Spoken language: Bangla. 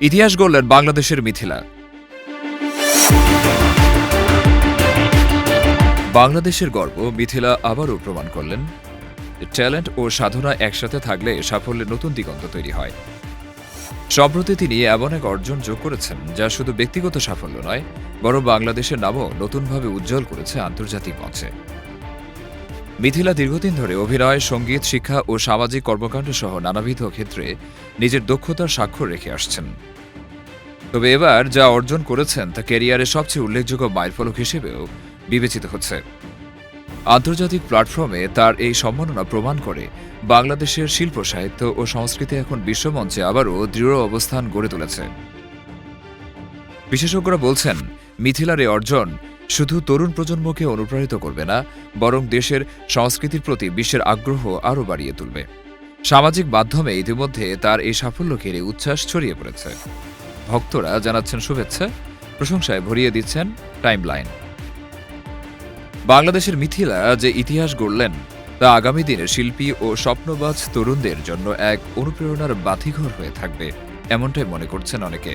ইতিহাস গড়লেন বাংলাদেশের মিথিলা। বাংলাদেশের গর্ব মিথিলা আবারও প্রমাণ করলেন, ট্যালেন্ট ও সাধনা একসাথে থাকলে সাফল্যের নতুন দিগন্ত তৈরি হয়। সম্প্রতি তিনি এমন এক অর্জন যোগ করেছেন যা শুধু ব্যক্তিগত সাফল্য নয়, বরং বাংলাদেশের নামও নতুনভাবে উজ্জ্বল করেছে আন্তর্জাতিক মঞ্চে। মিথিলা দীর্ঘদিন ধরে অভিনয়, সঙ্গীত, শিক্ষা ও সামাজিক কর্মকাণ্ড সহ নানাবিধ ক্ষেত্রে নিজের দক্ষতার স্বাক্ষর রেখে আসছেন। তবে এবার যা অর্জন করেছেন তা ক্যারিয়ারের সবচেয়ে উল্লেখযোগ্য মাইলফলক হিসেবেও বিবেচিত হচ্ছে। আন্তর্জাতিক প্ল্যাটফর্মে তার এই সম্মাননা প্রমাণ করে বাংলাদেশের শিল্প, সাহিত্য ও সংস্কৃতি এখন বিশ্বমঞ্চে আবারও দৃঢ় অবস্থান গড়ে তুলেছে। বিশেষজ্ঞরা বলছেন, মিথিলার এই অর্জন শুধু তরুণ প্রজন্মকে অনুপ্রাণিত করবে না, বরং দেশের সংস্কৃতির প্রতি বিশ্বের আগ্রহ আরও বাড়িয়ে তুলবে। সামাজিক মাধ্যমে ইতিমধ্যে তার এই সাফল্য ঘিরে উচ্ছ্বাস ছড়িয়ে পড়েছে। ভক্তরা জানাচ্ছেন শুভেচ্ছা, প্রশংসায় ভরিয়ে দিচ্ছেন টাইমলাইন। বাংলাদেশের মিথিলা যে ইতিহাস গড়লেন তা আগামী দিনে শিল্পী ও স্বপ্নবাজ তরুণদের জন্য এক অনুপ্রেরণার বাতিঘর হয়ে থাকবে, এমনটাই মনে করছেন অনেকে।